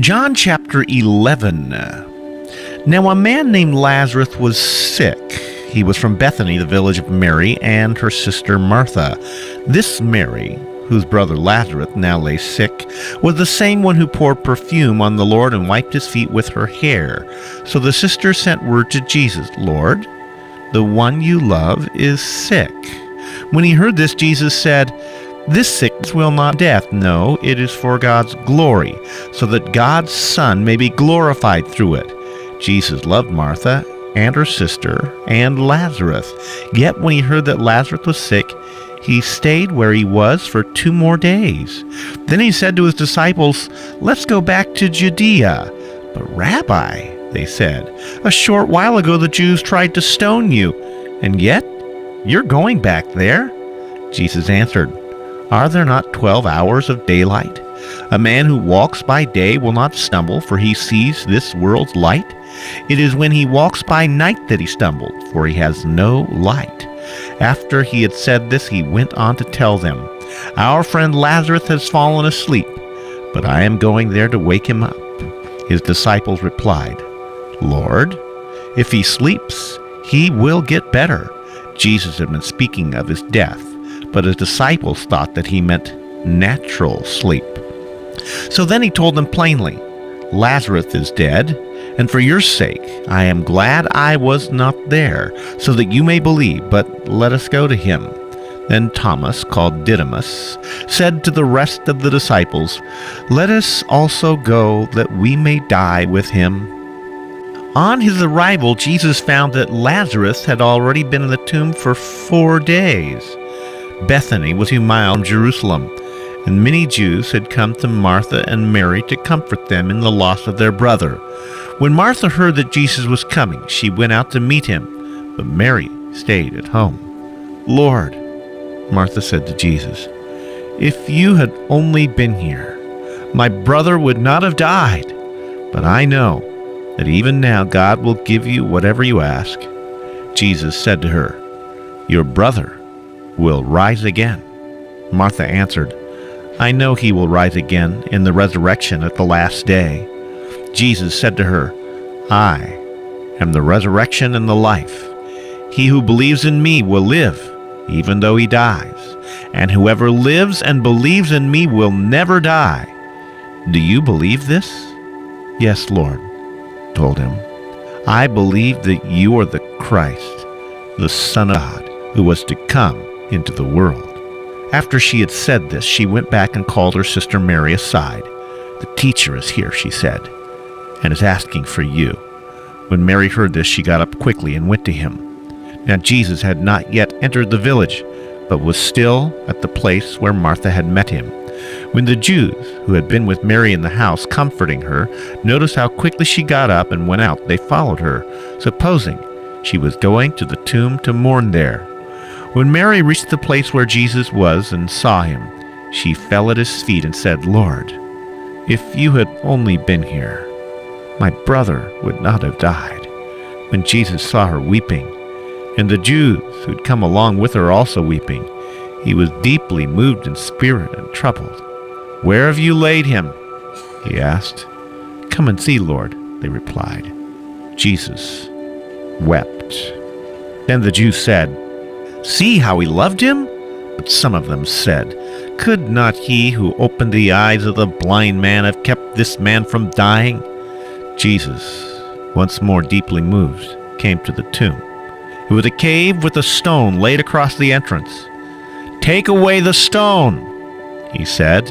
John chapter 11. Now a man named Lazarus was sick. He was from Bethany, the village of Mary, and her sister Martha. This Mary, whose brother Lazarus now lay sick, was the same one who poured perfume on the Lord and wiped his feet with her hair. So the sister sent word to Jesus, "Lord, the one you love is sick." When he heard this, Jesus said, "This sickness will not death. No, it is for God's glory, so that God's Son may be glorified through it." Jesus loved Martha and her sister and Lazarus. Yet when he heard that Lazarus was sick, he stayed where he was for 2 more days. Then he said to his disciples, "Let's go back to Judea." "But Rabbi," they said, "a short while ago the Jews tried to stone you, and yet you're going back there?" Jesus answered, "Are there not 12 hours of daylight? A man who walks by day will not stumble, for he sees this world's light. It is when he walks by night that he stumbled, for he has no light." After he had said this, he went on to tell them, "Our friend Lazarus has fallen asleep, but I am going there to wake him up." His disciples replied, "Lord, if he sleeps, he will get better." Jesus had been speaking of his death, but his disciples thought that he meant natural sleep. So then he told them plainly, "Lazarus is dead, and for your sake I am glad I was not there, so that you may believe, but let us go to him." Then Thomas, called Didymus, said to the rest of the disciples, "Let us also go, that we may die with him." On his arrival, Jesus found that Lazarus had already been in the tomb for 4 days. Bethany was 2 miles from Jerusalem, and many Jews had come to Martha and Mary to comfort them in the loss of their brother. When Martha heard that Jesus was coming, she went out to meet him, but Mary stayed at home. "Lord," Martha said to Jesus, "if you had only been here, my brother would not have died. But I know that even now God will give you whatever you ask." Jesus said to her, "Your brother will rise again." Martha answered, "I know he will rise again in the resurrection at the last day." Jesus said to her, "I am the resurrection and the life. He who believes in me will live, even though he dies, and whoever lives and believes in me will never die. Do you believe this?" "Yes, Lord," told him. "I believe that you are the Christ, the Son of God, who was to come into the world." After she had said this, she went back and called her sister Mary aside. "The teacher is here," she said, "and is asking for you." When Mary heard this, she got up quickly and went to him. Now Jesus had not yet entered the village, but was still at the place where Martha had met him. When the Jews who had been with Mary in the house, comforting her, noticed how quickly she got up and went out, they followed her, supposing she was going to the tomb to mourn there. When Mary reached the place where Jesus was and saw him, she fell at his feet and said, "Lord, if you had only been here, my brother would not have died." When Jesus saw her weeping, and the Jews who'd come along with her also weeping, he was deeply moved in spirit and troubled. "Where have you laid him?" he asked. "Come and see, Lord," they replied. Jesus wept. Then the Jews said, "See how he loved him?" But some of them said, "Could not he who opened the eyes of the blind man have kept this man from dying?" Jesus, once more deeply moved, came to the tomb. It was a cave with a stone laid across the entrance. "Take away the stone," he said.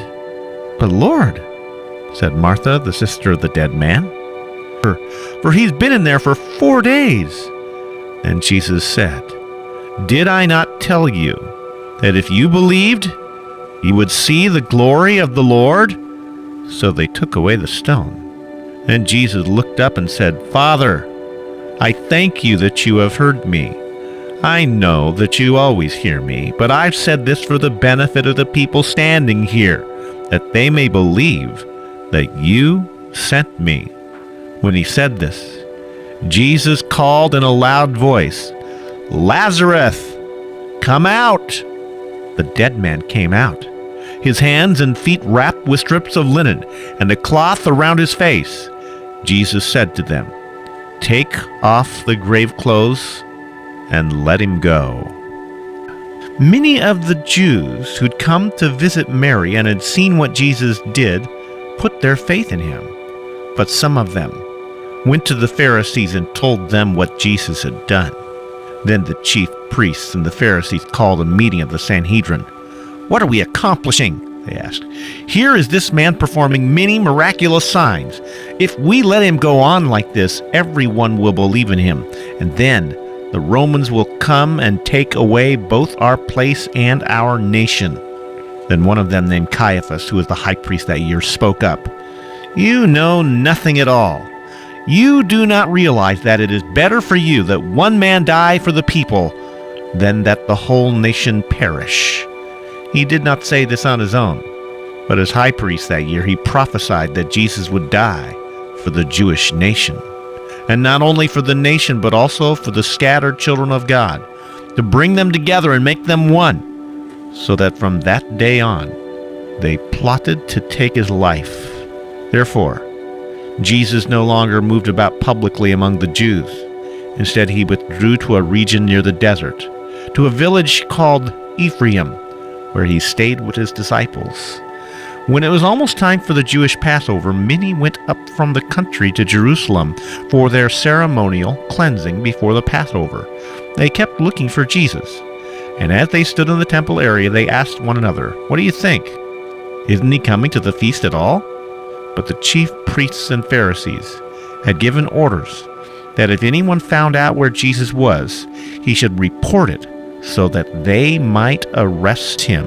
"But Lord," said Martha, the sister of the dead man, for he's been in there for 4 days." And Jesus said, "Did I not tell you that if you believed, you would see the glory of the Lord?" So they took away the stone. Then Jesus looked up and said, "Father, I thank you that you have heard me. I know that you always hear me, but I've said this for the benefit of the people standing here, that they may believe that you sent me." When he said this, Jesus called in a loud voice, "Lazarus, come out!" The dead man came out. his hands and feet wrapped with strips of linen, and a cloth around his face. Jesus said to them, "Take off the grave clothes and let him go." Many of the Jews who'd come to visit Mary and had seen what Jesus did put their faith in him. But some of them went to the Pharisees and told them what Jesus had done. Then the chief priests and the Pharisees called a meeting of the Sanhedrin. "What are we accomplishing?" they asked. "Here is this man performing many miraculous signs. If we let him go on like this, everyone will believe in him, and then the Romans will come and take away both our place and our nation." Then one of them, named Caiaphas, who was the high priest that year, spoke up. "You know nothing at all. You do not realize that it is better for you that one man die for the people than that the whole nation perish." He did not say this on his own, but as high priest that year, he prophesied that Jesus would die for the Jewish nation. And not only for the nation, but also for the scattered children of God, to bring them together and make them one, so that from that day on, they plotted to take his life. Therefore, Jesus no longer moved about publicly among the Jews. Instead, he withdrew to a region near the desert, to a village called Ephraim, where he stayed with his disciples. When it was almost time for the Jewish Passover, many went up from the country to Jerusalem for their ceremonial cleansing before the Passover. They kept looking for Jesus, and as they stood in the temple area, they asked one another, "What do you think? Isn't he coming to the feast at all?" But the chief priests and Pharisees had given orders that if anyone found out where Jesus was, he should report it so that they might arrest him.